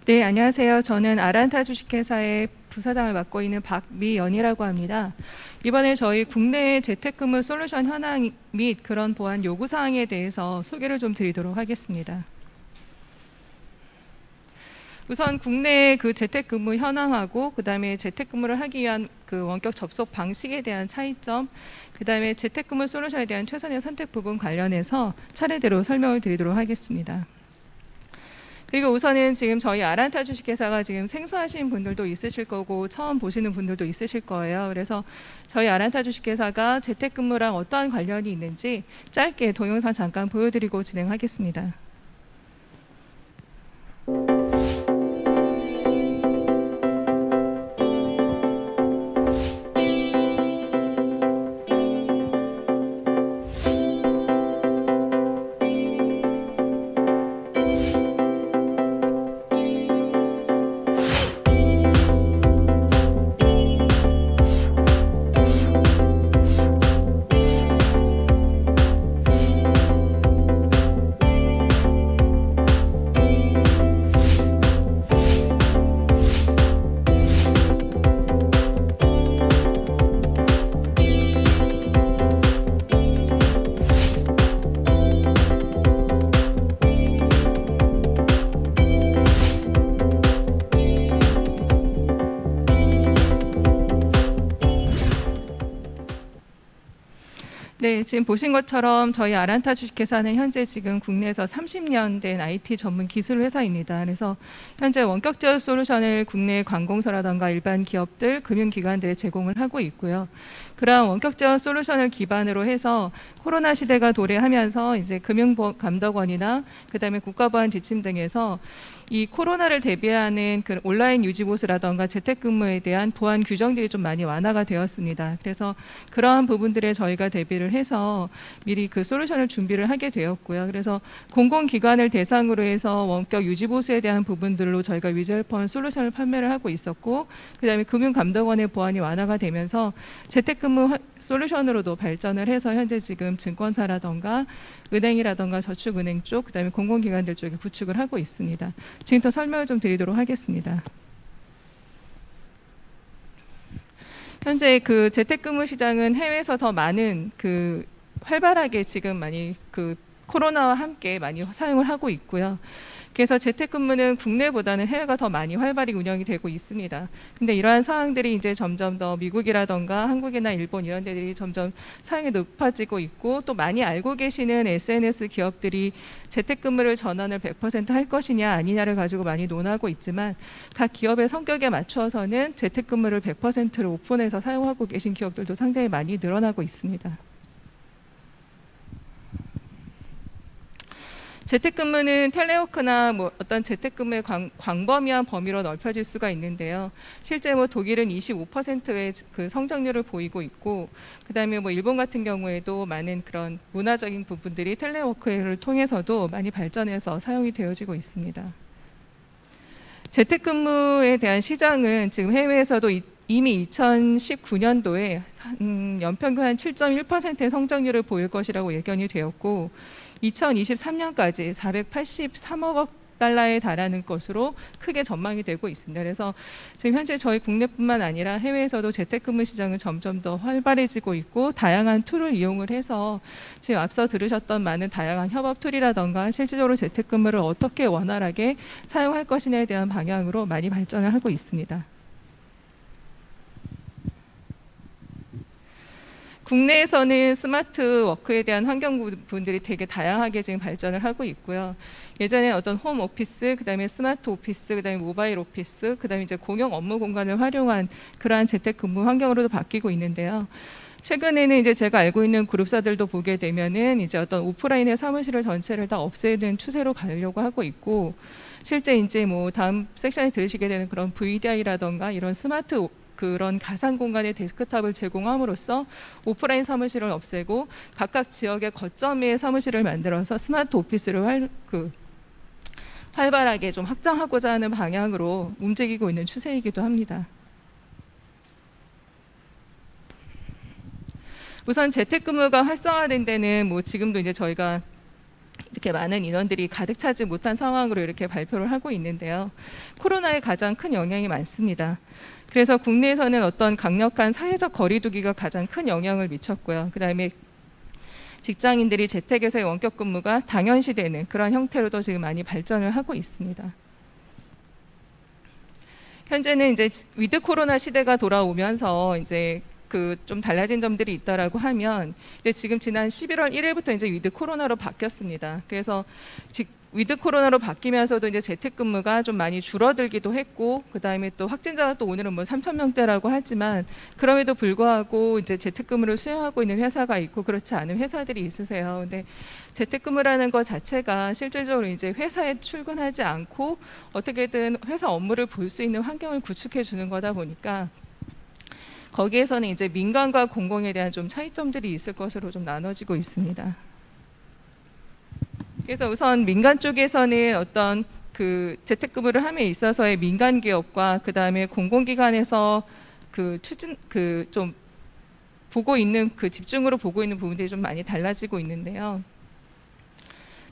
네, 안녕하세요. 저는 아란타 주식회사의 부사장을 맡고 있는 박미연이라고 합니다. 이번에 저희 국내 재택근무 솔루션 현황 및 그런 보안 요구사항에 대해서 소개를 좀 드리도록 하겠습니다. 우선 국내 그 재택근무 현황하고 그다음에 재택근무를 하기 위한 그 원격 접속 방식에 대한 차이점, 그다음에 재택근무 솔루션에 대한 최선의 선택 부분 관련해서 차례대로 설명을 드리도록 하겠습니다. 그리고 우선은 지금 저희 아란타 주식회사가 지금 생소하신 분들도 있으실 거고 처음 보시는 분들도 있으실 거예요. 그래서 저희 아란타 주식회사가 재택근무랑 어떠한 관련이 있는지 짧게 동영상 잠깐 보여드리고 진행하겠습니다. 네, 지금 보신 것처럼 저희 아란타 주식회사는 현재 지금 국내에서 30년 된 IT 전문 기술 회사입니다. 그래서 현재 원격 제어 솔루션을 국내 관공서라던가 일반 기업들, 금융기관들에 제공을 하고 있고요. 그러한 원격 제어 솔루션을 기반으로 해서 코로나 시대가 도래하면서 이제 금융감독원이나 그다음에 국가보안 지침 등에서 이 코로나를 대비하는 그 온라인 유지보수라던가 재택근무에 대한 보안 규정들이 좀 많이 완화가 되었습니다. 그래서 그러한 부분들에 저희가 대비를 해서 미리 그 솔루션을 준비를 하게 되었고요. 그래서 공공기관을 대상으로 해서 원격 유지보수에 대한 부분들로 저희가 위젤폰 솔루션을 판매를 하고 있었고, 그다음에 금융감독원의 보안이 완화가 되면서 재택근무 솔루션으로도 발전을 해서 현재 지금 증권사라던가 은행이라던가 저축은행 쪽, 그다음에 공공기관들 쪽에 구축을 하고 있습니다. 지금부터 설명을 좀 드리도록 하겠습니다. 현재 그 재택근무 시장은 해외에서 더 많은 그 활발하게 지금 많이 그 코로나와 함께 많이 사용을 하고 있고요. 그래서 재택근무는 국내보다는 해외가 더 많이 활발히 운영이 되고 있습니다. 근데 이러한 사항들이 이제 점점 더 미국이라던가 한국이나 일본 이런 데들이 점점 사용이 높아지고 있고, 또 많이 알고 계시는 SNS 기업들이 재택근무를 전환을 100% 할 것이냐 아니냐를 가지고 많이 논하고 있지만, 각 기업의 성격에 맞추어서는 재택근무를 100%로 오픈해서 사용하고 계신 기업들도 상당히 많이 늘어나고 있습니다. 재택근무는 텔레워크나 뭐 어떤 재택근무의 광범위한 범위로 넓혀질 수가 있는데요. 실제 뭐 독일은 25%의 그 성장률을 보이고 있고, 그다음에 뭐 일본 같은 경우에도 많은 그런 문화적인 부분들이 텔레워크를 통해서도 많이 발전해서 사용이 되어지고 있습니다. 재택근무에 대한 시장은 지금 해외에서도 이미 2019년도에 연평균 한 7.1%의 성장률을 보일 것이라고 예견이 되었고, 2023년까지 483억 달러에 달하는 것으로 크게 전망이 되고 있습니다. 그래서 지금 현재 저희 국내뿐만 아니라 해외에서도 재택근무 시장은 점점 더 활발해지고 있고, 다양한 툴을 이용을 해서 지금 앞서 들으셨던 많은 다양한 협업 툴이라던가 실질적으로 재택근무를 어떻게 원활하게 사용할 것이냐에 대한 방향으로 많이 발전을 하고 있습니다. 국내에서는 스마트 워크에 대한 환경 부분들이 되게 다양하게 지금 발전을 하고 있고요. 예전에 어떤 홈 오피스, 그다음에 스마트 오피스, 그다음에 모바일 오피스, 그다음에 이제 공용 업무 공간을 활용한 그러한 재택근무 환경으로도 바뀌고 있는데요. 최근에는 이제 제가 알고 있는 그룹사들도 보게 되면은 이제 어떤 오프라인의 사무실을 전체를 다 없애는 추세로 가려고 하고 있고, 실제 이제 뭐 다음 섹션에 들으시게 되는 그런 VDI라던가 이런 스마트 그런 가상 공간의 데스크탑을 제공함으로써 오프라인 사무실을 없애고 각각 지역의 거점의 사무실을 만들어서 스마트 오피스를 활발하게 좀 확장하고자 하는 방향으로 움직이고 있는 추세이기도 합니다. 우선 재택근무가 활성화된 데는 뭐 지금도 이제 저희가 이렇게 많은 인원들이 가득 차지 못한 상황으로 이렇게 발표를 하고 있는데요. 코로나에 가장 큰 영향이 많습니다. 그래서 국내에서는 어떤 강력한 사회적 거리두기가 가장 큰 영향을 미쳤고요. 그다음에 직장인들이 재택에서의 원격 근무가 당연시되는 그런 형태로도 지금 많이 발전을 하고 있습니다. 현재는 이제 위드 코로나 시대가 돌아오면서 이제 좀 달라진 점들이 있다라고 하면, 근데 지금 지난 11월 1일부터 이제 위드 코로나로 바뀌었습니다. 그래서 위드 코로나로 바뀌면서도 이제 재택근무가 좀 많이 줄어들기도 했고, 그 다음에 또 확진자가 또 오늘은 뭐 3,000명대라고 하지만 그럼에도 불구하고 이제 재택근무를 수행하고 있는 회사가 있고 그렇지 않은 회사들이 있으세요. 근데 재택근무라는 것 자체가 실질적으로 이제 회사에 출근하지 않고 어떻게든 회사 업무를 볼 수 있는 환경을 구축해 주는 거다 보니까 거기에서는 이제 민간과 공공에 대한 좀 차이점들이 있을 것으로 좀 나눠지고 있습니다. 그래서 우선 민간 쪽에서는 어떤 재택근무를 함에 있어서의 민간 기업과 그 다음에 공공기관에서 좀 보고 있는 집중으로 보고 있는 부분들이 좀 많이 달라지고 있는데요.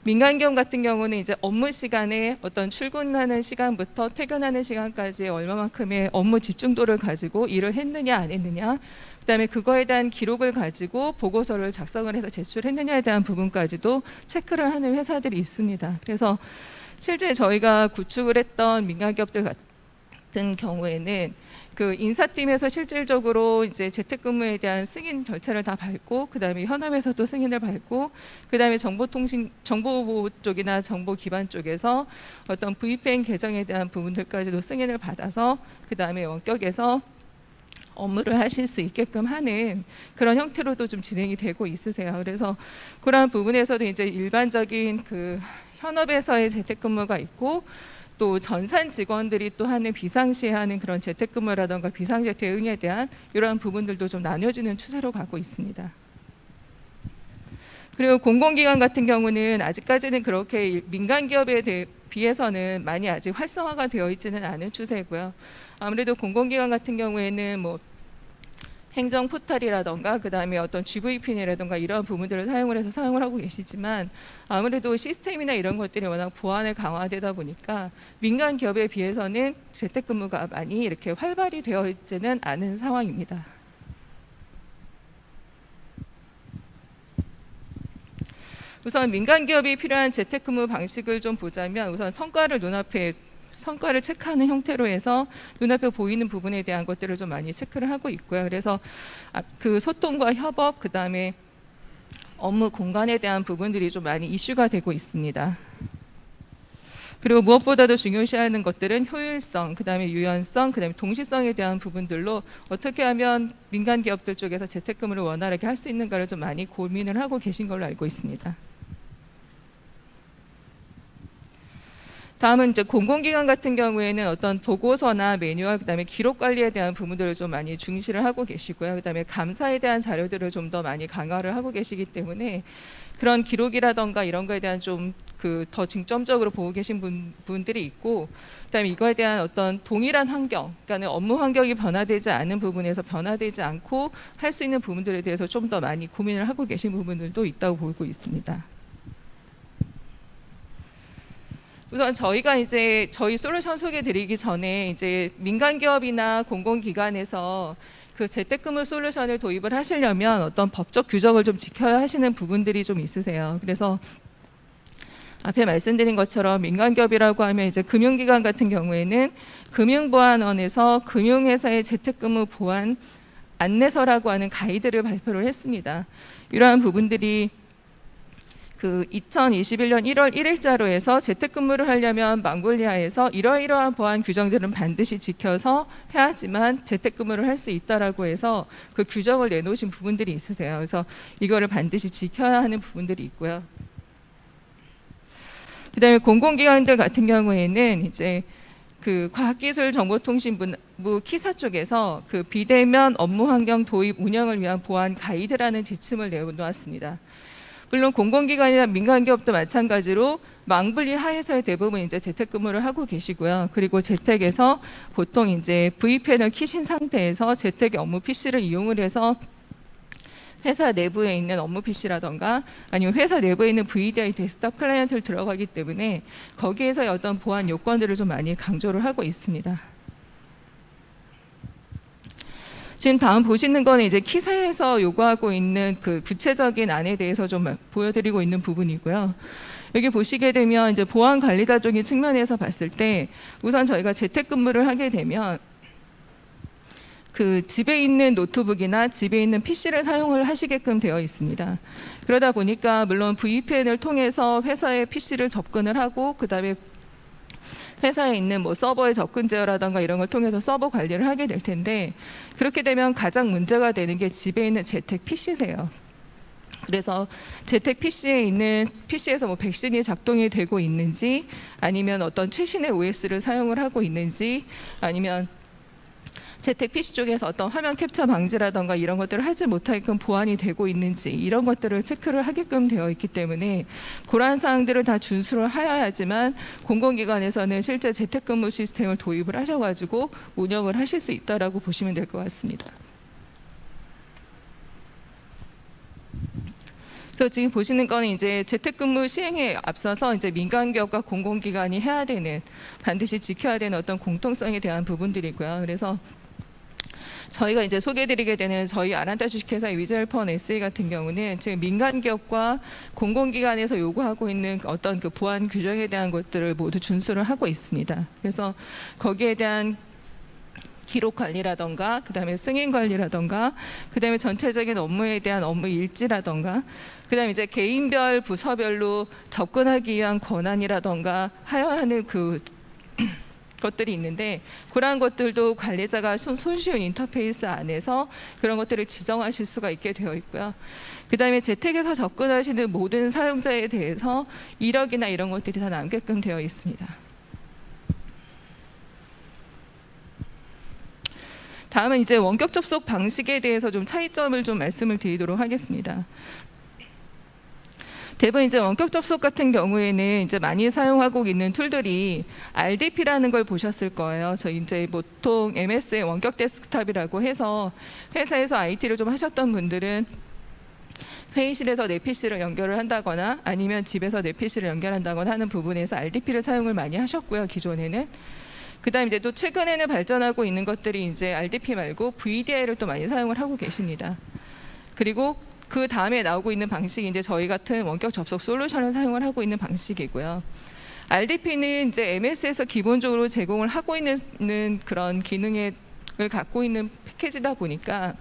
민간 기업 같은 경우는 이제 업무 시간에 어떤 출근하는 시간부터 퇴근하는 시간까지 얼마만큼의 업무 집중도를 가지고 일을 했느냐 안 했느냐, 그다음에 그거에 대한 기록을 가지고 보고서를 작성을 해서 제출했느냐에 대한 부분까지도 체크를 하는 회사들이 있습니다. 그래서 실제 저희가 구축을 했던 민간 기업들 같은 경우에는 인사팀에서 실질적으로 이제 재택근무에 대한 승인 절차를 다 밟고, 그 다음에 현업에서도 승인을 밟고, 그 다음에 정보보호 쪽이나 정보 기반 쪽에서 어떤 VPN 계정에 대한 부분들까지도 승인을 받아서 그 다음에 원격에서 업무를 하실 수 있게끔 하는 그런 형태로도 좀 진행이 되고 있으세요. 그래서 그러한 부분에서도 이제 일반적인 현업에서의 재택근무가 있고, 또 전산 직원들이 또 하는 비상시에 하는 그런 재택근무라든가 비상재 대응에 대한 이러한 부분들도 좀 나뉘어지는 추세로 가고 있습니다. 그리고 공공기관 같은 경우는 아직까지는 그렇게 민간 기업에 비해서는 많이 아직 활성화가 되어 있지는 않은 추세고요. 아무래도 공공기관 같은 경우에는 뭐 행정 포털이라던가 그 다음에 어떤 GVPN이라던가 이런 부분들을 사용을 하고 계시지만, 아무래도 시스템이나 이런 것들이 워낙 보안을 강화되다 보니까 민간 기업에 비해서는 재택근무가 많이 이렇게 활발히 되어 있지는 않은 상황입니다. 우선 민간 기업이 필요한 재택근무 방식을 좀 보자면, 우선 성과를 체크하는 형태로 해서 눈앞에 보이는 부분에 대한 것들을 좀 많이 체크를 하고 있고요. 그래서 소통과 협업, 그 다음에 업무 공간에 대한 부분들이 좀 많이 이슈가 되고 있습니다. 그리고 무엇보다도 중요시하는 것들은 효율성, 그 다음에 유연성, 그 다음에 동시성에 대한 부분들로 어떻게 하면 민간 기업들 쪽에서 재택근무를 원활하게 할 수 있는가를 좀 많이 고민을 하고 계신 걸로 알고 있습니다. 다음은 이제 공공기관 같은 경우에는 어떤 보고서나 매뉴얼, 그다음에 기록 관리에 대한 부분들을 좀 많이 중시를 하고 계시고요. 그다음에 감사에 대한 자료들을 좀 더 많이 강화를 하고 계시기 때문에 그런 기록이라던가 이런 거에 대한 좀 더 중점적으로 보고 계신 분들이 있고, 그다음에 이거에 대한 어떤 동일한 환경, 그러니까 업무 환경이 변화되지 않은 부분에서 변화되지 않고 할 수 있는 부분들에 대해서 좀 더 많이 고민을 하고 계신 부분들도 있다고 보고 있습니다. 우선 저희가 이제 저희 솔루션 소개드리기 전에 이제 민간 기업이나 공공기관에서 재택근무 솔루션을 도입을 하시려면 어떤 법적 규정을 좀 지켜야 하시는 부분들이 좀 있으세요. 그래서 앞에 말씀드린 것처럼 민간 기업이라고 하면 이제 금융기관 같은 경우에는 금융보안원에서 금융회사의 재택근무 보안 안내서라고 하는 가이드를 발표를 했습니다. 이러한 부분들이 2021년 1월 1일자로 해서 재택근무를 하려면 망골리아에서 이러이러한 보안 규정들은 반드시 지켜서 해야지만 재택근무를 할 수 있다라고 해서 그 규정을 내놓으신 부분들이 있으세요. 그래서 이거를 반드시 지켜야 하는 부분들이 있고요. 그다음에 공공기관들 같은 경우에는 이제 과학기술정보통신부 키사 쪽에서 비대면 업무 환경 도입 운영을 위한 보안 가이드라는 지침을 내놓았습니다. 물론 공공기관이나 민간기업도 마찬가지로 망분리 하에서의 대부분 이제 재택근무를 하고 계시고요. 그리고 재택에서 보통 이제 VPN을 키신 상태에서 재택 업무 PC를 이용을 해서 회사 내부에 있는 업무 PC라던가 아니면 회사 내부에 있는 VDI 데스크탑 클라이언트를 들어가기 때문에 거기에서의 어떤 보안 요건들을 좀 많이 강조를 하고 있습니다. 지금 다음 보시는 거는 이제 키사에서 요구하고 있는 그 구체적인 안에 대해서 좀 보여드리고 있는 부분이고요. 여기 보시게 되면 이제 보안 관리자적인 측면에서 봤을 때 우선 저희가 재택근무를 하게 되면 그 집에 있는 노트북이나 집에 있는 PC를 사용을 하시게끔 되어 있습니다. 그러다 보니까 물론 VPN을 통해서 회사의 PC를 접근을 하고 그다음에 회사에 있는 뭐 서버의 접근 제어라든가 이런 걸 통해서 서버 관리를 하게 될 텐데 그렇게 되면 가장 문제가 되는 게 집에 있는 재택 PC세요. 그래서 재택 PC에 있는 PC에서 뭐 백신이 작동이 되고 있는지 아니면 어떤 최신의 OS를 사용을 하고 있는지 아니면 재택 PC 쪽에서 어떤 화면 캡처 방지라던가 이런 것들을 하지 못하게끔 보완이 되고 있는지 이런 것들을 체크를 하게끔 되어 있기 때문에 그러한 사항들을 다 준수를 하여야지만 공공기관에서는 실제 재택근무 시스템을 도입을 하셔가지고 운영을 하실 수 있다라고 보시면 될 것 같습니다. 그래서 지금 보시는 거는 이제 재택근무 시행에 앞서서 이제 민간기업과 공공기관이 해야 되는 반드시 지켜야 되는 어떤 공통성에 대한 부분들이고요. 그래서 저희가 이제 소개해드리게 되는 저희 아란타 주식회사 위즈헬퍼원 SA 같은 경우는 지금 민간기업과 공공기관에서 요구하고 있는 어떤 그 보안 규정에 대한 것들을 모두 준수를 하고 있습니다. 그래서 거기에 대한 기록 관리라던가 그다음에 승인 관리라던가 그다음에 전체적인 업무에 대한 업무 일지라던가 그다음에 이제 개인별 부서별로 접근하기 위한 권한이라던가 하여야 하는 그 것들이 있는데 그러한 것들도 관리자가 손쉬운 인터페이스 안에서 그런 것들을 지정하실 수가 있게 되어 있고요. 그다음에 재택에서 접근하시는 모든 사용자에 대해서 이력이나 이런 것들이 다 남게끔 되어 있습니다. 다음은 이제 원격 접속 방식에 대해서 좀 차이점을 좀 말씀을 드리도록 하겠습니다. 대부분 이제 원격 접속 같은 경우에는 이제 많이 사용하고 있는 툴들이 RDP라는 걸 보셨을 거예요. 저 이제 보통 MS의 원격 데스크탑이라고 해서 회사에서 IT를 좀 하셨던 분들은 회의실에서 내 PC를 연결을 한다거나 아니면 집에서 내 PC를 연결한다거나 하는 부분에서 RDP를 사용을 많이 하셨고요. 기존에는. 그다음 이제 또 최근에는 발전하고 있는 것들이 이제 RDP 말고 VDI를 또 많이 사용을 하고 계십니다. 그리고 그 다음에 나오고 있는 방식이 이제 저희 같은 원격 접속 솔루션을 사용을 하고 있는 방식이고요. RDP는 이제 MS에서 기본적으로 제공을 하고 있는 그런 기능을 갖고 있는 패키지다 보니까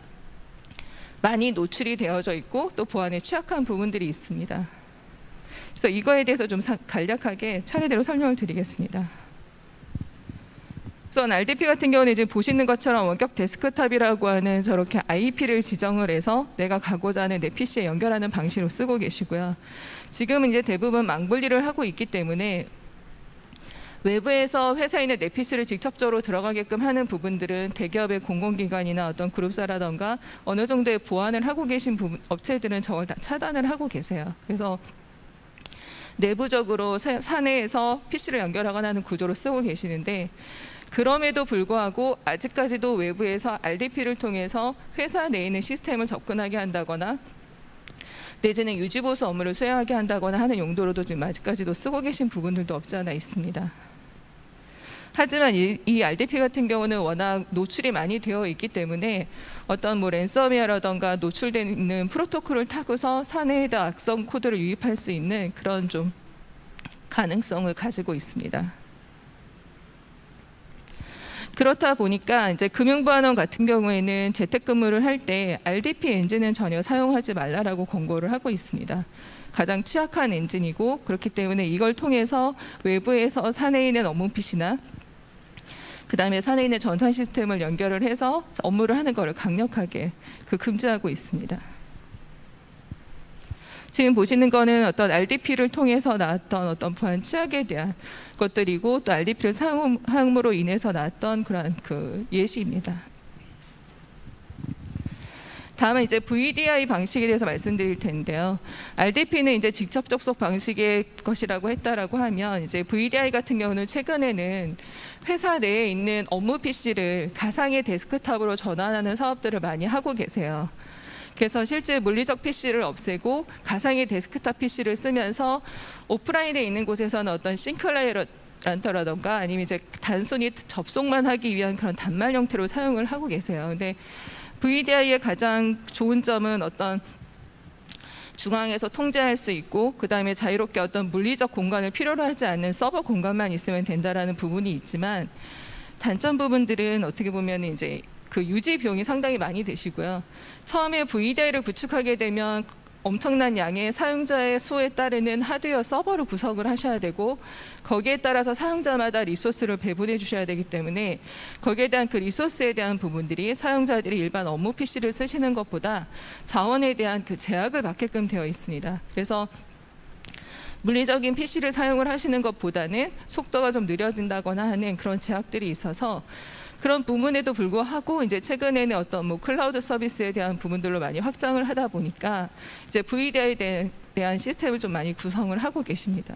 많이 노출이 되어져 있고 또 보안에 취약한 부분들이 있습니다. 그래서 이거에 대해서 좀 간략하게 차례대로 설명을 드리겠습니다. 우선 RDP 같은 경우는 이제 보시는 것처럼 원격 데스크탑이라고 하는 저렇게 IP를 지정을 해서 내가 가고자 하는 내 PC에 연결하는 방식으로 쓰고 계시고요. 지금은 이제 대부분 망분리를 하고 있기 때문에 외부에서 회사에 있는 내 PC를 직접적으로 들어가게끔 하는 부분들은 대기업의 공공기관이나 어떤 그룹사라던가 어느 정도의 보완을 하고 계신 업체들은 저걸 다 차단을 하고 계세요. 그래서 내부적으로 사내에서 PC를 연결하거나 하는 구조로 쓰고 계시는데 그럼에도 불구하고 아직까지도 외부에서 RDP를 통해서 회사 내에 있는 시스템을 접근하게 한다거나 내지는 유지보수 업무를 수행하게 한다거나 하는 용도로도 지금 아직까지도 쓰고 계신 부분들도 없지 않아 있습니다. 하지만 이 RDP 같은 경우는 워낙 노출이 많이 되어 있기 때문에 어떤 뭐 랜섬웨어라던가 노출되는 프로토콜을 타고서 사내에다 악성 코드를 유입할 수 있는 그런 좀 가능성을 가지고 있습니다. 그렇다 보니까 이제 금융보안원 같은 경우에는 재택근무를 할 때 RDP 엔진은 전혀 사용하지 말라라고 권고를 하고 있습니다. 가장 취약한 엔진이고 그렇기 때문에 이걸 통해서 외부에서 사내에 있는 업무 PC나 그다음에 사내에 있는 전산 시스템을 연결을 해서 업무를 하는 것을 강력하게 금지하고 있습니다. 지금 보시는 거는 어떤 RDP를 통해서 나왔던 어떤 보안 취약에 대한 것들이고 또 RDP를 사용함으로 인해서 나왔던 그런 예시입니다. 다음은 이제 VDI 방식에 대해서 말씀드릴 텐데요. RDP는 이제 직접 접속 방식의 것이라고 했다라고 하면 이제 VDI 같은 경우는 최근에는 회사 내에 있는 업무 PC를 가상의 데스크탑으로 전환하는 사업들을 많이 하고 계세요. 그래서 실제 물리적 PC를 없애고 가상의 데스크탑 PC를 쓰면서 오프라인에 있는 곳에서는 어떤 싱클라이런터라던가 아니면 이제 단순히 접속만 하기 위한 그런 단말 형태로 사용을 하고 계세요. 근데 VDI의 가장 좋은 점은 어떤 중앙에서 통제할 수 있고 그 다음에 자유롭게 어떤 물리적 공간을 필요로 하지 않는 서버 공간만 있으면 된다라는 부분이 있지만 단점 부분들은 어떻게 보면 이제 그 유지 비용이 상당히 많이 드시고요. 처음에 VDI를 구축하게 되면 엄청난 양의 사용자의 수에 따르는 하드웨어 서버를 구성을 하셔야 되고 거기에 따라서 사용자마다 리소스를 배분해 주셔야 되기 때문에 거기에 대한 그 리소스에 대한 부분들이 사용자들이 일반 업무 PC를 쓰시는 것보다 자원에 대한 그 제약을 받게끔 되어 있습니다. 그래서 물리적인 PC를 사용을 하시는 것보다는 속도가 좀 느려진다거나 하는 그런 제약들이 있어서 그런 부분에도 불구하고 이제 최근에는 어떤 뭐 클라우드 서비스에 대한 부분들로 많이 확장을 하다 보니까 이제 VDI에 대한 시스템을 좀 많이 구성을 하고 계십니다.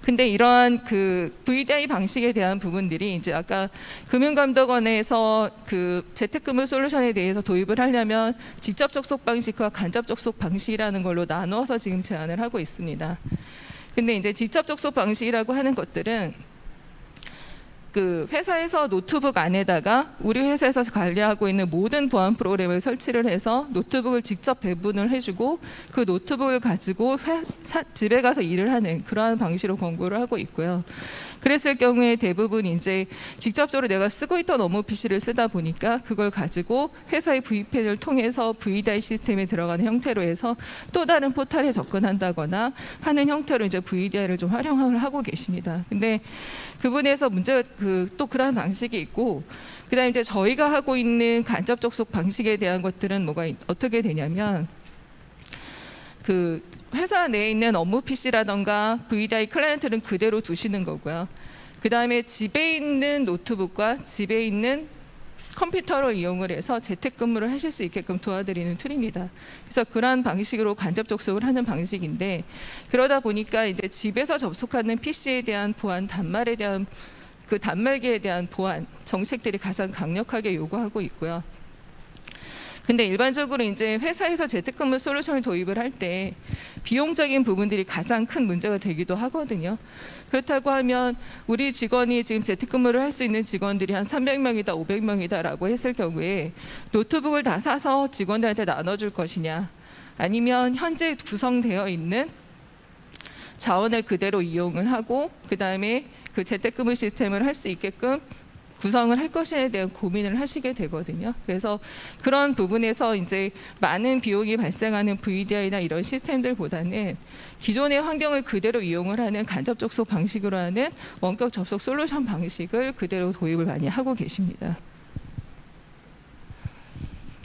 근데 이러한 그 VDI 방식에 대한 부분들이 이제 아까 금융감독원에서 그 재택근무 솔루션에 대해서 도입을 하려면 직접 접속 방식과 간접 접속 방식이라는 걸로 나누어서 지금 제안을 하고 있습니다. 근데 이제 직접 접속 방식이라고 하는 것들은 그 회사에서 노트북 안에다가 우리 회사에서 관리하고 있는 모든 보안 프로그램을 설치를 해서 노트북을 직접 배분을 해주고 그 노트북을 가지고 집에 가서 일을 하는 그러한 방식으로 권고를 하고 있고요. 그랬을 경우에 대부분 이제 직접적으로 내가 쓰고 있던 업무 PC를 쓰다 보니까 그걸 가지고 회사의 VPN을 통해서 VDI 시스템에 들어가는 형태로 해서 또 다른 포탈에 접근한다거나 하는 형태로 이제 VDI를 좀 활용을 하고 계십니다. 근데 그분에서 문제가 또 그러한 방식이 있고 그다음에 이제 저희가 하고 있는 간접 접속 방식에 대한 것들은 어떻게 되냐면 그 회사 내에 있는 업무 PC라던가 VDI 클라이언트는 그대로 두시는 거고요. 그 다음에 집에 있는 노트북과 집에 있는 컴퓨터를 이용을 해서 재택근무를 하실 수 있게끔 도와드리는 툴입니다. 그래서 그러한 방식으로 간접 접속을 하는 방식인데 그러다 보니까 이제 집에서 접속하는 PC에 대한 보안, 단말에 대한 그 단말기에 대한 보안 정책들이 가장 강력하게 요구하고 있고요. 근데 일반적으로 이제 회사에서 재택근무 솔루션을 도입을 할 때 비용적인 부분들이 가장 큰 문제가 되기도 하거든요. 그렇다고 하면 우리 직원이 지금 재택근무를 할 수 있는 직원들이 한 300명이다, 500명이다라고 했을 경우에 노트북을 다 사서 직원들한테 나눠줄 것이냐 아니면 현재 구성되어 있는 자원을 그대로 이용을 하고 그 다음에 그 재택근무 시스템을 할 수 있게끔 구성을 할 것에 대한 고민을 하시게 되거든요. 그래서 그런 부분에서 이제 많은 비용이 발생하는 VDI나 이런 시스템들보다는 기존의 환경을 그대로 이용을 하는 간접 접속 방식으로 하는 원격 접속 솔루션 방식을 그대로 도입을 많이 하고 계십니다.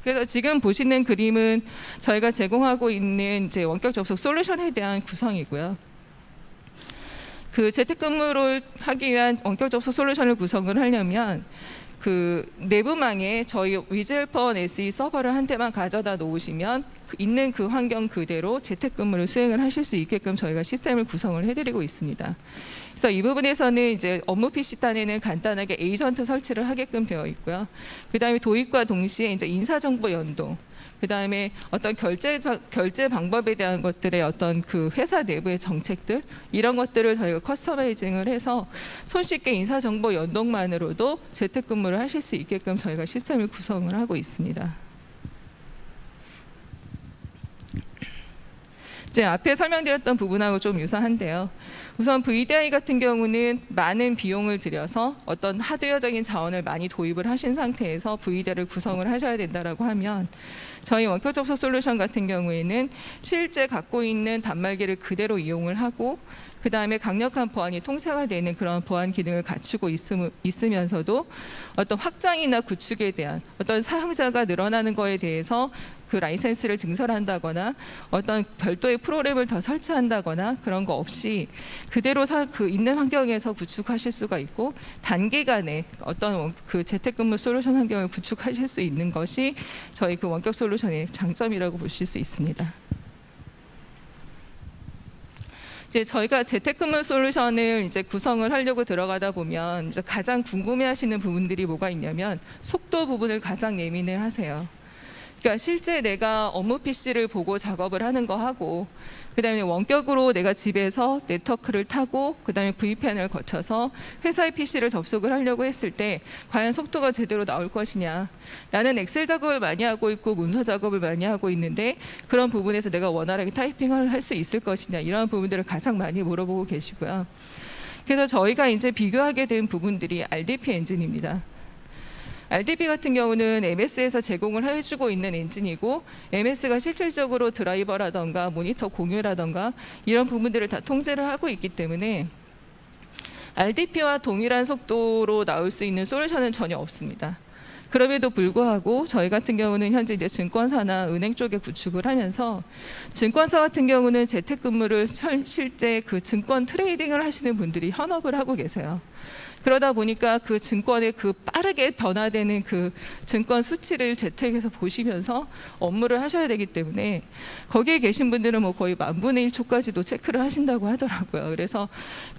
그래서 지금 보시는 그림은 저희가 제공하고 있는 이제 원격 접속 솔루션에 대한 구성이고요. 그 재택근무를 하기 위한 원격 접속 솔루션을 구성을 하려면 그 내부망에 저희 위즈헬퍼 SE 서버를 한 대만 가져다 놓으시면 있는 그 환경 그대로 재택근무를 수행을 하실 수 있게끔 저희가 시스템을 구성을 해드리고 있습니다. 그래서 이 부분에서는 이제 업무 PC단에는 간단하게 에이전트 설치를 하게끔 되어 있고요. 그 다음에 도입과 동시에 이제 인사정보 연동, 그 다음에 어떤 결제 방법에 대한 것들의 어떤 그 회사 내부의 정책들 이런 것들을 저희가 커스터마이징을 해서 손쉽게 인사정보 연동만으로도 재택근무를 하실 수 있게끔 저희가 시스템을 구성을 하고 있습니다. 이제 앞에 설명드렸던 부분하고 좀 유사한데요. 우선 VDI 같은 경우는 많은 비용을 들여서 어떤 하드웨어적인 자원을 많이 도입을 하신 상태에서 VDI를 구성을 하셔야 된다라고 하면 저희 원격 접속 솔루션 같은 경우에는 실제 갖고 있는 단말기를 그대로 이용을 하고 그 다음에 강력한 보안이 통제가 되는 그런 보안 기능을 갖추고 있으면서도 어떤 확장이나 구축에 대한 어떤 사용자가 늘어나는 거에 대해서 그 라이센스를 증설한다거나 어떤 별도의 프로그램을 더 설치한다거나 그런 거 없이 그대로 그 있는 환경에서 구축하실 수가 있고 단기간에 어떤 그 재택근무 솔루션 환경을 구축하실 수 있는 것이 저희 그 원격 솔루션의 장점이라고 보실 수 있습니다. 이제 저희가 재택근무 솔루션을 이제 구성을 하려고 들어가다 보면 이제 가장 궁금해하시는 부분들이 뭐가 있냐면 속도 부분을 가장 예민해하세요. 그러니까 실제 내가 업무 PC를 보고 작업을 하는 거 하고, 그다음에 원격으로 내가 집에서 네트워크를 타고 그다음에 VPN을 거쳐서 회사의 PC를 접속을 하려고 했을 때 과연 속도가 제대로 나올 것이냐. 나는 엑셀 작업을 많이 하고 있고 문서 작업을 많이 하고 있는데 그런 부분에서 내가 원활하게 타이핑을 할 수 있을 것이냐. 이런 부분들을 가장 많이 물어보고 계시고요. 그래서 저희가 이제 비교하게 된 부분들이 RDP 엔진입니다. RDP 같은 경우는 MS에서 제공을 해주고 있는 엔진이고, MS가 실질적으로 드라이버라던가 모니터 공유라던가 이런 부분들을 다 통제를 하고 있기 때문에 RDP와 동일한 속도로 나올 수 있는 솔루션은 전혀 없습니다. 그럼에도 불구하고 저희 같은 경우는 현재 이제 증권사나 은행 쪽에 구축을 하면서, 증권사 같은 경우는 재택근무를 실제 그 증권 트레이딩을 하시는 분들이 현업을 하고 계세요. 그러다 보니까 그 증권의 그 빠르게 변화되는 그 증권 수치를 재택에서 보시면서 업무를 하셔야 되기 때문에 거기에 계신 분들은 뭐 거의 10,000분의 1초까지도 체크를 하신다고 하더라고요. 그래서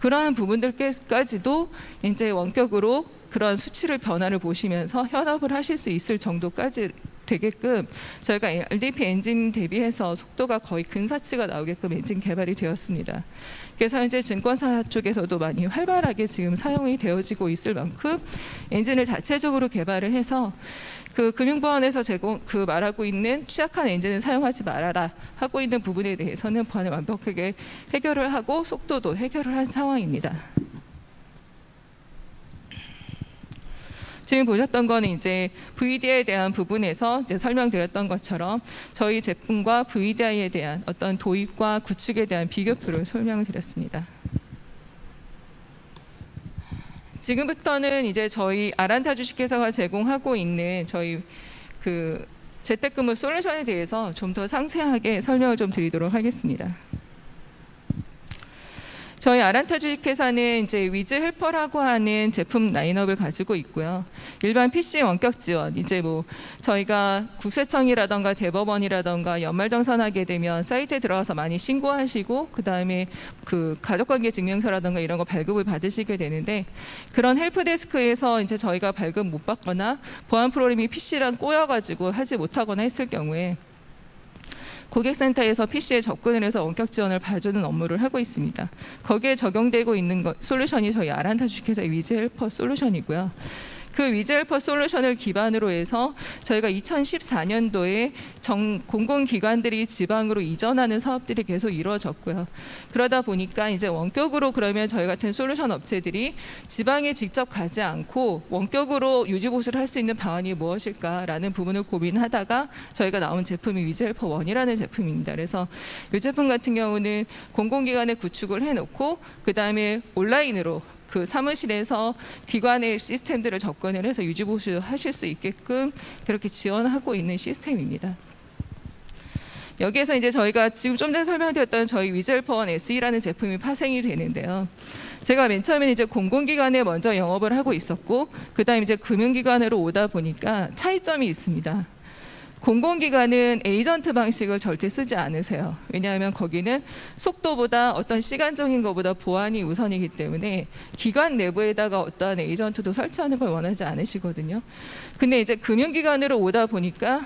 그러한 부분들까지도 이제 원격으로 그런 수치를 변화를 보시면서 현업을 하실 수 있을 정도까지 되게끔 저희가 RDP 엔진 대비해서 속도가 거의 근사치가 나오게끔 엔진 개발이 되었습니다. 그래서 현재 증권사 쪽에서도 많이 활발하게 지금 사용이 되어지고 있을 만큼 엔진을 자체적으로 개발을 해서 그 금융보안에서 말하고 있는 취약한 엔진을 사용하지 말아라 하고 있는 부분에 대해서는 완벽하게 해결을 하고 속도도 해결을 한 상황입니다. 지금 보셨던 거는 이제 VDI에 대한 부분에서 이제 설명드렸던 것처럼 저희 제품과 VDI에 대한 어떤 도입과 구축에 대한 비교표를 설명을 드렸습니다. 지금부터는 이제 저희 아란타 주식회사가 제공하고 있는 저희 그 재택근무 솔루션에 대해서 좀 더 상세하게 설명을 좀 드리도록 하겠습니다. 저희 아란타 주식회사는 이제 위즈 헬퍼라고 하는 제품 라인업을 가지고 있고요. 일반 PC 원격 지원, 이제 뭐 저희가 국세청이라던가 대법원이라던가 연말정산하게 되면 사이트에 들어가서 많이 신고하시고 그 다음에 그 가족관계 증명서라던가 이런 거 발급을 받으시게 되는데, 그런 헬프데스크에서 이제 저희가 발급 못 받거나 보안 프로그램이 PC랑 꼬여가지고 하지 못하거나 했을 경우에 고객센터에서 PC에 접근을 해서 원격 지원을 봐주는 업무를 하고 있습니다. 거기에 적용되고 있는 솔루션이 저희 아란타 주식회사의 위즈 헬퍼 솔루션이고요. 그 위즈 헬퍼 솔루션을 기반으로 해서 저희가 2014년도에 공공기관들이 지방으로 이전하는 사업들이 계속 이루어졌고요. 그러다 보니까 이제 원격으로 그러면 저희 같은 솔루션 업체들이 지방에 직접 가지 않고 원격으로 유지보수를 할 수 있는 방안이 무엇일까라는 부분을 고민하다가 저희가 나온 제품이 위즈 헬퍼 1이라는 제품입니다. 그래서 이 제품 같은 경우는 공공기관에 구축을 해놓고 그 다음에 온라인으로 그 사무실에서 기관의 시스템들을 접근을 해서 유지보수 하실 수 있게끔 그렇게 지원하고 있는 시스템입니다. 여기에서 이제 저희가 지금 좀 전에 설명드렸던 저희 위즈 헬퍼 1 SE라는 제품이 파생이 되는데요. 제가 맨 처음에는 이제 공공기관에 먼저 영업을 하고 있었고, 그 다음에 이제 금융기관으로 오다 보니까 차이점이 있습니다. 공공기관은 에이전트 방식을 절대 쓰지 않으세요. 왜냐하면 거기는 속도보다 어떤 시간적인 것보다 보안이 우선이기 때문에 기관 내부에다가 어떠한 에이전트도 설치하는 걸 원하지 않으시거든요. 근데 이제 금융기관으로 오다 보니까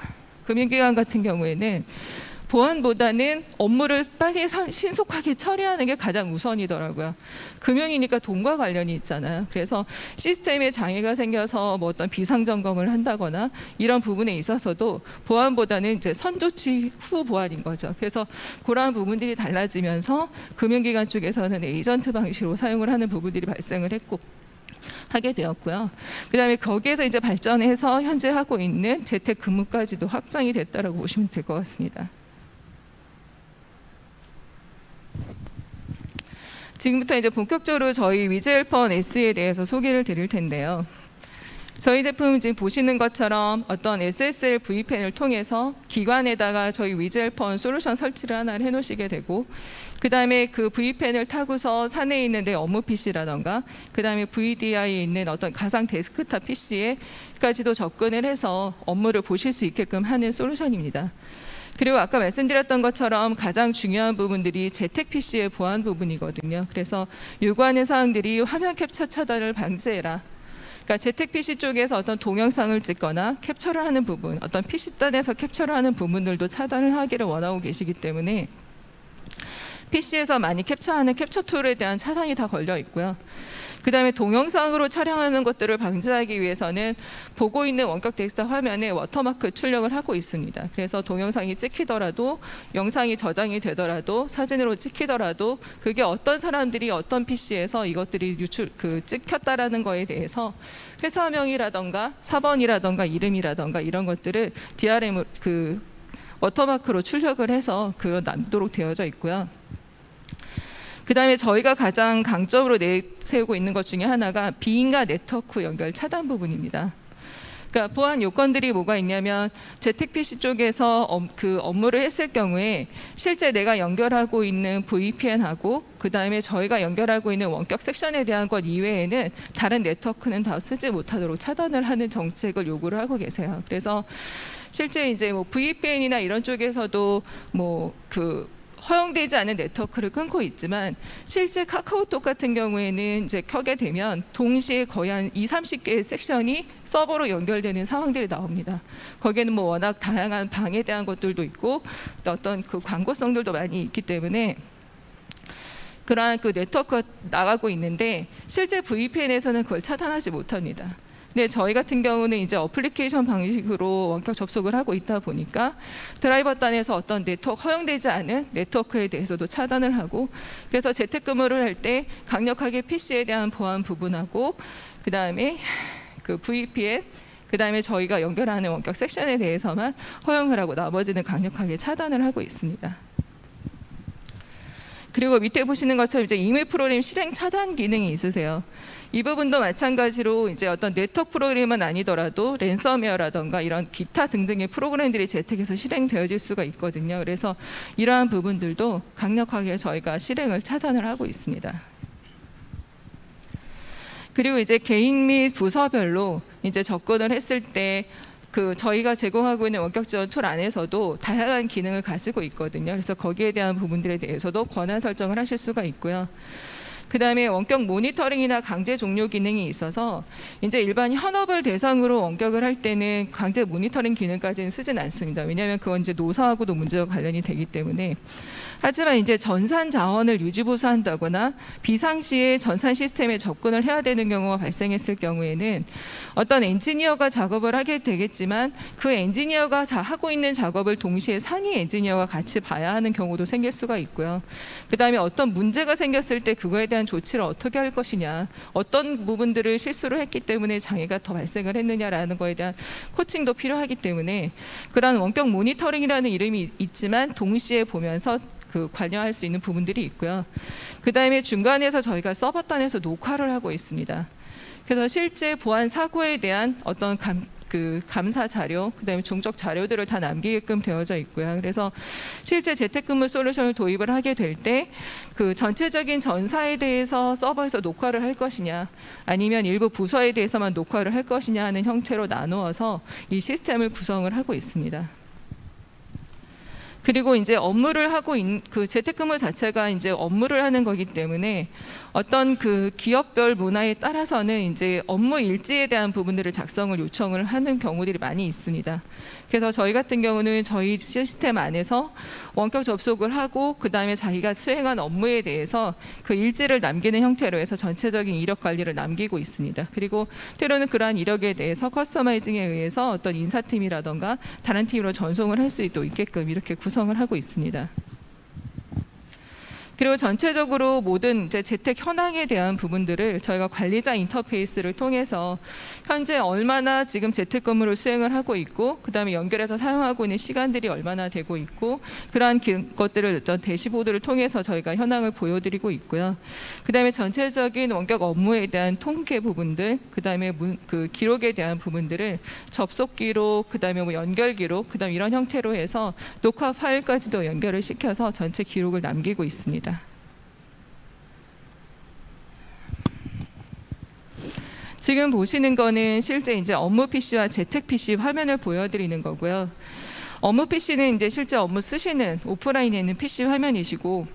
금융기관 같은 경우에는 보안보다는 업무를 빨리 신속하게 처리하는 게 가장 우선이더라고요. 금융이니까 돈과 관련이 있잖아요. 그래서 시스템에 장애가 생겨서 뭐 어떤 비상점검을 한다거나 이런 부분에 있어서도 보안보다는 이제 선조치 후 보안인 거죠. 그래서 그러한 부분들이 달라지면서 금융기관 쪽에서는 에이전트 방식으로 사용을 하는 부분들이 발생을 했고 하게 되었고요. 그다음에 거기에서 이제 발전해서 현재 하고 있는 재택 근무까지도 확장이 됐다라고 보시면 될 것 같습니다. 지금부터 이제 본격적으로 저희 위즈 헬퍼 1 SE에 대해서 소개를 드릴 텐데요. 저희 제품 지금 보시는 것처럼 어떤 SSL VPN을 통해서 기관에다가 저희 위즈 헬퍼 1 솔루션 설치를 하나를 해놓으시게 되고, 그 다음에 그 VPN을 타고서 산에 있는 내 업무 PC라던가 그 다음에 VDI에 있는 어떤 가상 데스크탑 PC에까지도 접근을 해서 업무를 보실 수 있게끔 하는 솔루션입니다. 그리고 아까 말씀드렸던 것처럼 가장 중요한 부분들이 재택 PC의 보안 부분이거든요. 그래서 요구하는 사항들이 화면 캡처 차단을 방지해라. 그러니까 재택 PC 쪽에서 어떤 동영상을 찍거나 캡처를 하는 부분, 어떤 PC단에서 캡처를 하는 부분들도 차단을 하기를 원하고 계시기 때문에 PC에서 많이 캡처하는 캡처 툴에 대한 차단이 다 걸려 있고요. 그 다음에 동영상으로 촬영하는 것들을 방지하기 위해서는 보고 있는 원격 데스크탑 화면에 워터마크 출력을 하고 있습니다. 그래서 동영상이 찍히더라도, 영상이 저장이 되더라도, 사진으로 찍히더라도 그게 어떤 사람들이 어떤 PC에서 이것들이 찍혔다라는 거에 대해서 회사명이라던가 사번이라던가 이름이라던가 이런 것들을 DRM 워터마크로 출력을 해서 남도록 되어져 있고요. 그 다음에 저희가 가장 강점으로 내세우고 있는 것 중에 하나가 비인가 네트워크 연결 차단 부분입니다. 그러니까 보안 요건들이 뭐가 있냐면 재택 PC 쪽에서 업무를 했을 경우에 실제 내가 연결하고 있는 VPN하고 그 다음에 저희가 연결하고 있는 원격 섹션에 대한 것 이외에는 다른 네트워크는 다 쓰지 못하도록 차단을 하는 정책을 요구를 하고 계세요. 그래서 실제 이제 VPN이나 이런 쪽에서도 허용되지 않은 네트워크를 끊고 있지만 실제 카카오톡 같은 경우에는 이제 켜게 되면 동시에 거의 한 20-30개의 섹션이 서버로 연결되는 상황들이 나옵니다. 거기에는 워낙 다양한 방에 대한 것들도 있고 어떤 광고성들도 많이 있기 때문에 그러한 네트워크가 나가고 있는데 실제 VPN에서는 그걸 차단하지 못합니다. 네, 저희 같은 경우는 이제 어플리케이션 방식으로 원격 접속을 하고 있다 보니까 드라이버 단에서 어떤 허용되지 않은 네트워크에 대해서도 차단을 하고, 그래서 재택근무를 할 때 강력하게 PC에 대한 보안 부분하고 그 다음에 VPN, 그 다음에 저희가 연결하는 원격 섹션에 대해서만 허용을 하고 나머지는 강력하게 차단을 하고 있습니다. 그리고 밑에 보시는 것처럼 이제 이메일 프로그램 실행 차단 기능이 있으세요. 이 부분도 마찬가지로 이제 어떤 네트워크 프로그램은 아니더라도 랜섬웨어라던가 이런 기타 등등의 프로그램들이 재택에서 실행되어질 수가 있거든요. 그래서 이러한 부분들도 강력하게 저희가 실행을 차단을 하고 있습니다. 그리고 이제 개인 및 부서별로 이제 접근을 했을 때 저희가 제공하고 있는 원격 지원 툴 안에서도 다양한 기능을 가지고 있거든요. 그래서 거기에 대한 부분들에 대해서도 권한 설정을 하실 수가 있고요. 그 다음에 원격 모니터링이나 강제 종료 기능이 있어서 이제 일반 현업을 대상으로 원격을 할 때는 강제 모니터링 기능까지는 쓰진 않습니다. 왜냐하면 그건 이제 노사하고도 문제가 관련이 되기 때문에. 하지만 이제 전산 자원을 유지보수한다거나 비상시에 전산 시스템에 접근을 해야 되는 경우가 발생했을 경우에는 어떤 엔지니어가 작업을 하게 되겠지만 그 엔지니어가 하고 있는 작업을 동시에 상위 엔지니어가 같이 봐야 하는 경우도 생길 수가 있고요. 그 다음에 어떤 문제가 생겼을 때 그거에 대한 조치를 어떻게 할 것이냐, 어떤 부분들을 실수를 했기 때문에 장애가 더 발생을 했느냐라는 거에 대한 코칭도 필요하기 때문에 그러한 원격 모니터링이라는 이름이 있지만 동시에 보면서 관여할 수 있는 부분들이 있고요. 그 다음에 중간에서 저희가 서버단에서 녹화를 하고 있습니다. 그래서 실제 보안 사고에 대한 어떤 감사 자료, 그 다음에 종적 자료들을 다 남기게끔 되어져 있고요. 그래서 실제 재택근무 솔루션을 도입을 하게 될 때 전체적인 전사에 대해서 서버에서 녹화를 할 것이냐, 아니면 일부 부서에 대해서만 녹화를 할 것이냐 하는 형태로 나누어서 이 시스템을 구성을 하고 있습니다. 그리고 이제 업무를 하고 재택근무 자체가 이제 업무를 하는 거기 때문에 어떤 기업별 문화에 따라서는 이제 업무 일지에 대한 부분들을 작성을 요청을 하는 경우들이 많이 있습니다. 그래서 저희 같은 경우는 저희 시스템 안에서 원격 접속을 하고 그 다음에 자기가 수행한 업무에 대해서 그 일지를 남기는 형태로 해서 전체적인 이력 관리를 남기고 있습니다. 그리고 때로는 그러한 이력에 대해서 커스터마이징에 의해서 어떤 인사팀이라던가 다른 팀으로 전송을 할 수도 있게끔 이렇게 구성을 하고 있습니다. 그리고 전체적으로 모든 이제 재택 현황에 대한 부분들을 저희가 관리자 인터페이스를 통해서 현재 얼마나 지금 재택근무를 수행을 하고 있고 그 다음에 연결해서 사용하고 있는 시간들이 얼마나 되고 있고 그러한 것들을 대시보드를 통해서 저희가 현황을 보여드리고 있고요. 그 다음에 전체적인 원격 업무에 대한 통계 부분들, 그 다음에 기록에 대한 부분들을 접속 기록, 그 다음에 연결 기록, 그 다음에 이런 형태로 해서 녹화 파일까지도 연결을 시켜서 전체 기록을 남기고 있습니다. 지금 보시는 거는 실제 이제 업무 PC와 재택 PC 화면을 보여드리는 거고요. 업무 PC는 이제 실제 업무 쓰시는 오프라인에 있는 PC 화면이시고,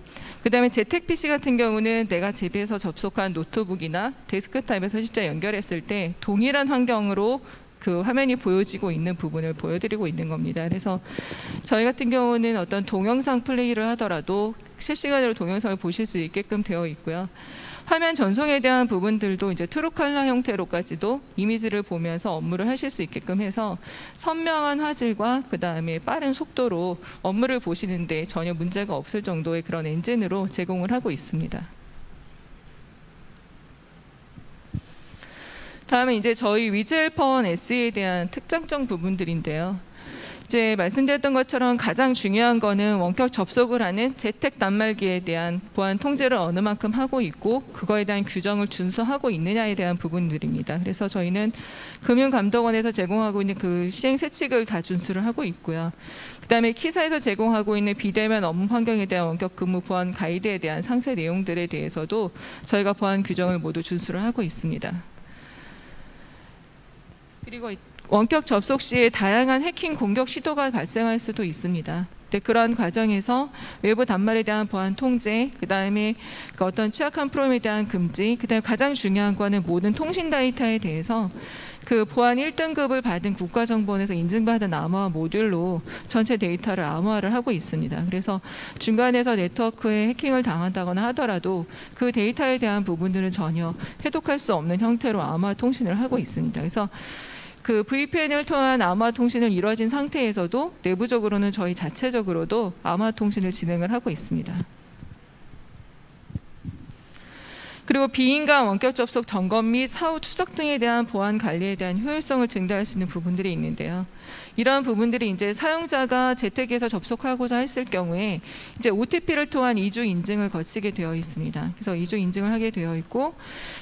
그다음에 재택 PC 같은 경우는 내가 집에서 접속한 노트북이나 데스크탑에서 실제 연결했을 때 동일한 환경으로 그 화면이 보여지고 있는 부분을 보여드리고 있는 겁니다. 그래서 저희 같은 경우는 어떤 동영상 플레이를 하더라도 실시간으로 동영상을 보실 수 있게끔 되어 있고요. 화면 전송에 대한 부분들도 이제 트루컬러 형태로까지도 이미지를 보면서 업무를 하실 수 있게끔 해서 선명한 화질과 그 다음에 빠른 속도로 업무를 보시는데 전혀 문제가 없을 정도의 그런 엔진으로 제공을 하고 있습니다. 다음에 이제 저희 위즈헬퍼원 SE에 대한 특장점 부분들인데요. 이제 말씀드렸던 것처럼 가장 중요한 거는 원격 접속을 하는 재택 단말기에 대한 보안 통제를 어느 만큼 하고 있고 그거에 대한 규정을 준수하고 있느냐에 대한 부분들입니다. 그래서 저희는 금융감독원에서 제공하고 있는 그 시행 세칙을 다 준수를 하고 있고요. 그다음에 키사에서 제공하고 있는 비대면 업무 환경에 대한 원격 근무 보안 가이드에 대한 상세 내용들에 대해서도 저희가 보안 규정을 모두 준수를 하고 있습니다. 그리고 원격 접속 시에 다양한 해킹 공격 시도가 발생할 수도 있습니다. 그러한 과정에서 외부 단말에 대한 보안 통제, 그 다음에 그 어떤 취약한 프로그램에 대한 금지, 그 다음에 가장 중요한 거는 모든 통신 데이터에 대해서 그 보안 1등급을 받은 국가정보원에서 인증받은 암호화 모듈로 전체 데이터를 암호화를 하고 있습니다. 그래서 중간에서 네트워크에 해킹을 당한다거나 하더라도 그 데이터에 대한 부분들은 전혀 해독할 수 없는 형태로 암호화 통신을 하고 있습니다. 그래서 그 VPN을 통한 암호화 통신을 이루어진 상태에서도 내부적으로는 저희 자체적으로도 암호화 통신을 진행을 하고 있습니다. 그리고 비인간 원격 접속 점검 및 사후 추적 등에 대한 보안 관리에 대한 효율성을 증대할 수 있는 부분들이 있는데요. 이러한 부분들이 이제 사용자가 재택에서 접속하고자 했을 경우에 이제 OTP를 통한 2주 인증을 거치게 되어 있습니다. 그래서 2주 인증을 하게 되어 있고,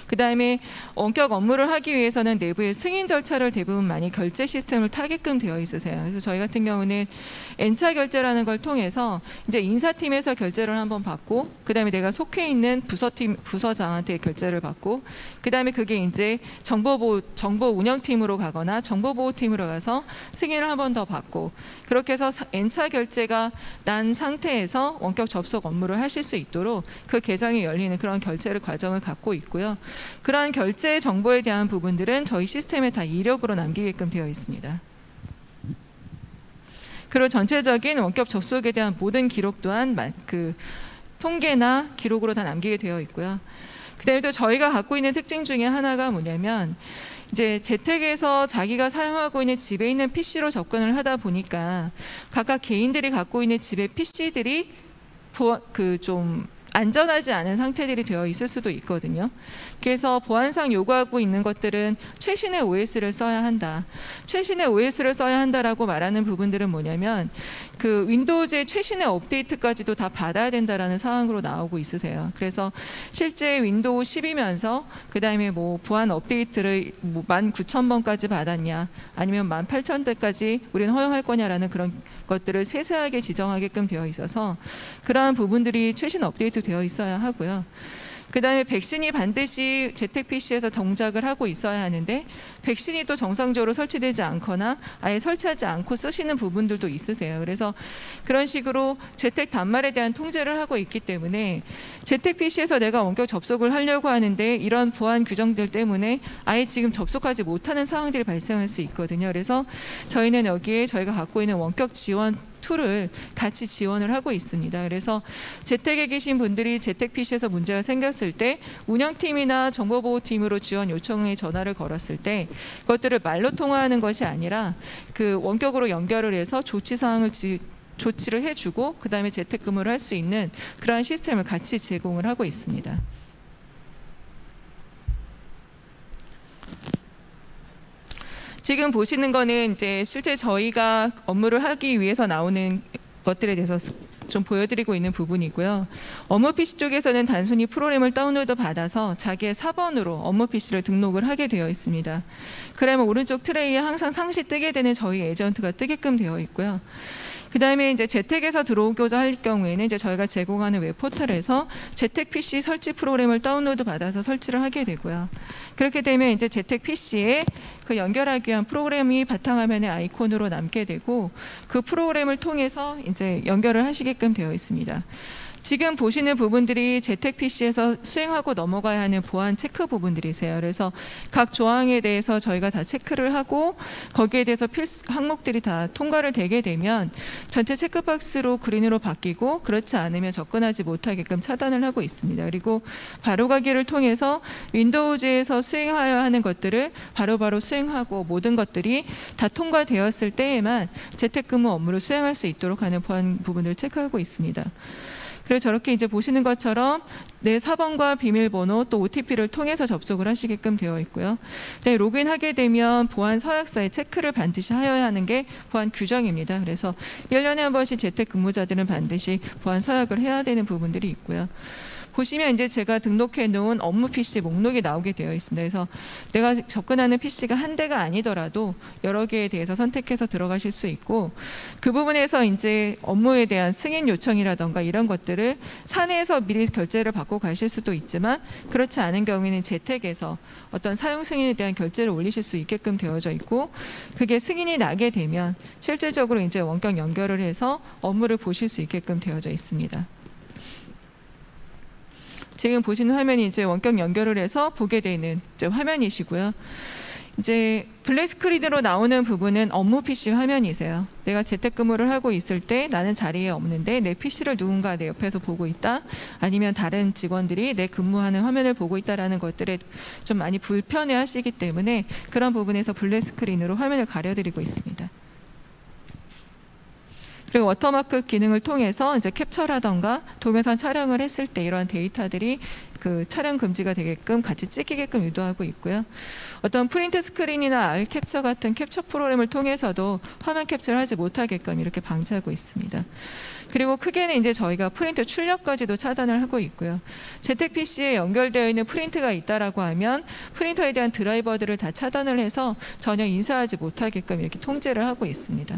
그 다음에 원격 업무를 하기 위해서는 내부의 승인 절차를 대부분 많이 결제 시스템을 타게끔 되어 있으세요. 그래서 저희 같은 경우는 N차 결제라는 걸 통해서 이제 인사팀에서 결제를 한번 받고, 그 다음에 내가 속해 있는 부서장한테 결제를 받고, 그 다음에 그게 이제 정보 운영팀으로 가거나 정보보호팀으로 가서 승인을 한 번 더 받고, 그렇게 해서 N차 결제가 난 상태에서 원격 접속 업무를 하실 수 있도록 그 계정이 열리는 그런 결제 과정을 갖고 있고요. 그러한 결제 정보에 대한 부분들은 저희 시스템에 다 이력으로 남기게끔 되어 있습니다. 그리고 전체적인 원격 접속에 대한 모든 기록 또한 그 통계나 기록으로 다 남기게 되어 있고요. 그다음에 또 저희가 갖고 있는 특징 중에 하나가 뭐냐면, 이제 재택에서 자기가 사용하고 있는 집에 있는 PC로 접근을 하다 보니까 각각 개인들이 갖고 있는 집의 PC들이 좀 안전하지 않은 상태들이 되어 있을 수도 있거든요. 그래서 보안상 요구하고 있는 것들은 최신의 OS를 써야 한다. 최신의 OS를 써야 한다라고 말하는 부분들은 뭐냐면 그 윈도우즈의 최신의 업데이트까지도 다 받아야 된다라는 사항으로 나오고 있으세요. 그래서 실제 윈도우 10이면서 그 다음에 뭐 보안 업데이트를 뭐 19,000번까지 받았냐, 아니면 18,000대까지 우리는 허용할 거냐라는 그런 것들을 세세하게 지정하게끔 되어 있어서 그러한 부분들이 최신 업데이트 되어 있어야 하고요. 그 다음에 백신이 반드시 재택 PC에서 동작을 하고 있어야 하는데 백신이 또 정상적으로 설치되지 않거나 아예 설치하지 않고 쓰시는 부분들도 있으세요. 그래서 그런 식으로 재택 단말에 대한 통제를 하고 있기 때문에 재택 PC에서 내가 원격 접속을 하려고 하는데 이런 보안 규정들 때문에 아예 지금 접속하지 못하는 상황들이 발생할 수 있거든요. 그래서 저희는 여기에 저희가 갖고 있는 원격 지원 툴을 같이 지원을 하고 있습니다. 그래서 재택에 계신 분들이 재택 PC에서 문제가 생겼을 때 운영팀이나 정보보호팀으로 지원 요청에 전화를 걸었을 때 그것들을 말로 통화하는 것이 아니라 그 원격으로 연결을 해서 조치를 해주고 그 다음에 재택근무를 할 수 있는 그러한 시스템을 같이 제공을 하고 있습니다. 지금 보시는 거는 이제 실제 저희가 업무를 하기 위해서 나오는 것들에 대해서 좀 보여드리고 있는 부분이고요. 업무 PC 쪽에서는 단순히 프로그램을 다운로드 받아서 자기의 사번으로 업무 PC를 등록을 하게 되어 있습니다. 그러면 오른쪽 트레이에 항상 상시 뜨게 되는 저희 에이전트가 뜨게끔 되어 있고요. 그 다음에 이제 재택에서 들어오고자 할 경우에는 이제 저희가 제공하는 웹포털에서 재택 PC 설치 프로그램을 다운로드 받아서 설치를 하게 되고요. 그렇게 되면 이제 재택 PC에 그 연결하기 위한 프로그램이 바탕화면의 아이콘으로 남게 되고 그 프로그램을 통해서 이제 연결을 하시게끔 되어 있습니다. 지금 보시는 부분들이 재택 PC에서 수행하고 넘어가야 하는 보안 체크 부분들이세요. 그래서 각 조항에 대해서 저희가 다 체크를 하고 거기에 대해서 필수 항목들이 다 통과를 되게 되면 전체 체크박스로 그린으로 바뀌고, 그렇지 않으면 접근하지 못하게끔 차단을 하고 있습니다. 그리고 바로가기를 통해서 윈도우즈에서 수행하여야 하는 것들을 바로바로 수행하고 모든 것들이 다 통과되었을 때에만 재택근무 업무를 수행할 수 있도록 하는 보안 부분을 체크하고 있습니다. 그래서 저렇게 이제 보시는 것처럼 내 사번과 비밀번호 또 OTP를 통해서 접속을 하시게끔 되어 있고요. 네, 로그인하게 되면 보안 서약서에 체크를 반드시 하여야 하는 게 보안 규정입니다. 그래서 1년에 한 번씩 재택근무자들은 반드시 보안 서약을 해야 되는 부분들이 있고요. 보시면 이제 제가 등록해 놓은 업무 PC 목록이 나오게 되어 있습니다. 그래서 내가 접근하는 PC가 한 대가 아니더라도 여러 개에 대해서 선택해서 들어가실 수 있고, 그 부분에서 이제 업무에 대한 승인 요청이라던가 이런 것들을 사내에서 미리 결제를 받고 가실 수도 있지만, 그렇지 않은 경우에는 재택에서 어떤 사용 승인에 대한 결제를 올리실 수 있게끔 되어져 있고, 그게 승인이 나게 되면 실질적으로 이제 원격 연결을 해서 업무를 보실 수 있게끔 되어져 있습니다. 지금 보시는 화면이 이제 원격 연결을 해서 보게 되는 이제 화면이시고요. 이제 블랙 스크린으로 나오는 부분은 업무 PC 화면이세요. 내가 재택근무를 하고 있을 때 나는 자리에 없는데 내 PC를 누군가 내 옆에서 보고 있다, 아니면 다른 직원들이 내 근무하는 화면을 보고 있다라는 것들에 좀 많이 불편해 하시기 때문에 그런 부분에서 블랙 스크린으로 화면을 가려드리고 있습니다. 그리고 워터마크 기능을 통해서 이제 캡처라던가 동영상 촬영을 했을 때 이러한 데이터들이 그 촬영 금지가 되게끔 같이 찍히게끔 유도하고 있고요. 어떤 프린트 스크린이나 R 캡처 같은 캡처 프로그램을 통해서도 화면 캡처를 하지 못하게끔 이렇게 방지하고 있습니다. 그리고 크게는 이제 저희가 프린트 출력까지도 차단을 하고 있고요. 재택 PC에 연결되어 있는 프린트가 있다라고 하면 프린터에 대한 드라이버들을 다 차단을 해서 전혀 인쇄하지 못하게끔 이렇게 통제를 하고 있습니다.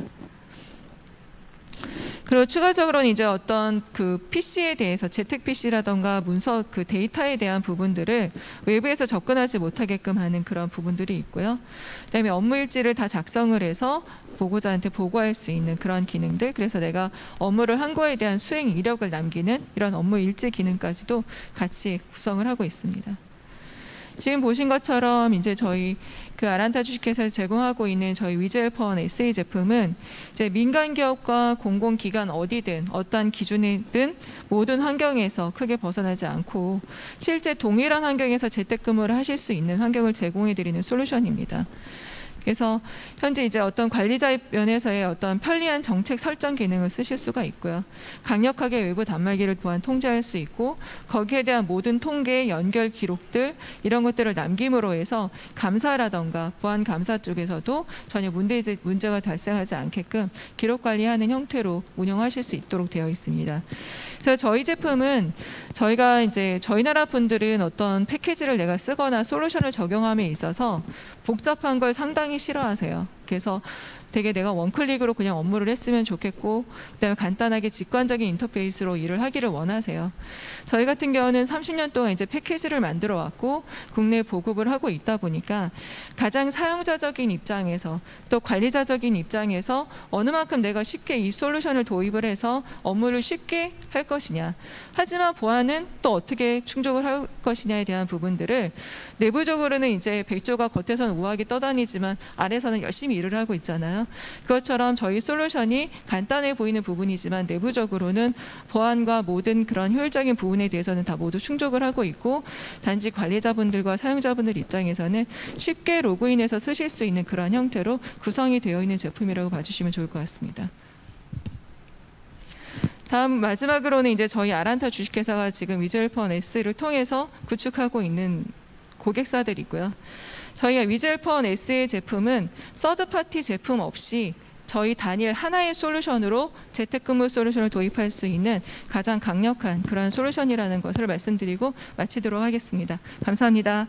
그리고 추가적으로는 이제 어떤 그 PC에 대해서 재택 PC라던가 문서 그 데이터에 대한 부분들을 외부에서 접근하지 못하게끔 하는 그런 부분들이 있고요. 그다음에 업무 일지를 다 작성을 해서 보고자한테 보고할 수 있는 그런 기능들, 그래서 내가 업무를 한 거에 대한 수행 이력을 남기는 이런 업무 일지 기능까지도 같이 구성을 하고 있습니다. 지금 보신 것처럼 이제 저희 그 아란타 주식회사에서 제공하고 있는 저희 위즈헬퍼원 SE 제품은 이제 민간 기업과 공공기관 어디든 어떠한 기준이든 모든 환경에서 크게 벗어나지 않고 실제 동일한 환경에서 재택근무를 하실 수 있는 환경을 제공해 드리는 솔루션입니다. 그래서 현재 이제 어떤 관리자 면에서의 어떤 편리한 정책 설정 기능을 쓰실 수가 있고요. 강력하게 외부 단말기를 또한 통제할 수 있고, 거기에 대한 모든 통계, 연결 기록들 이런 것들을 남김으로 해서 감사라던가 보안 감사 쪽에서도 전혀 문제가 발생하지 않게끔 기록 관리하는 형태로 운영하실 수 있도록 되어 있습니다. 그래서 저희 제품은 저희가 이제 저희 나라 분들은 어떤 패키지를 내가 쓰거나 솔루션을 적용함에 있어서 복잡한 걸 상당히 싫어하세요. 그래서 되게 내가 원클릭으로 그냥 업무를 했으면 좋겠고, 그다음에 간단하게 직관적인 인터페이스로 일을 하기를 원하세요. 저희 같은 경우는 30년 동안 이제 패키지를 만들어 왔고 국내에 보급을 하고 있다 보니까 가장 사용자적인 입장에서 또 관리자적인 입장에서 어느 만큼 내가 쉽게 이 솔루션을 도입을 해서 업무를 쉽게 할 것이냐, 하지만 보안은 또 어떻게 충족을 할 것이냐에 대한 부분들을 내부적으로는 이제 백조가 겉에서는 우아하게 떠다니지만 아래서는 열심히 일을 하고 있잖아요. 그것처럼 저희 솔루션이 간단해 보이는 부분이지만 내부적으로는 보안과 모든 그런 효율적인 부분에 대해서는 다 모두 충족을 하고 있고, 단지 관리자분들과 사용자분들 입장에서는 쉽게 로그인해서 쓰실 수 있는 그런 형태로 구성이 되어 있는 제품이라고 봐주시면 좋을 것 같습니다. 다음 마지막으로는 이제 저희 아란타 주식회사가 지금 위즈헬퍼원 S를 통해서 구축하고 있는 고객사들이고요. 저희가 위즈헬퍼원 S의 제품은 서드파티 제품 없이 저희 단일 하나의 솔루션으로 재택근무 솔루션을 도입할 수 있는 가장 강력한 그런 솔루션이라는 것을 말씀드리고 마치도록 하겠습니다. 감사합니다.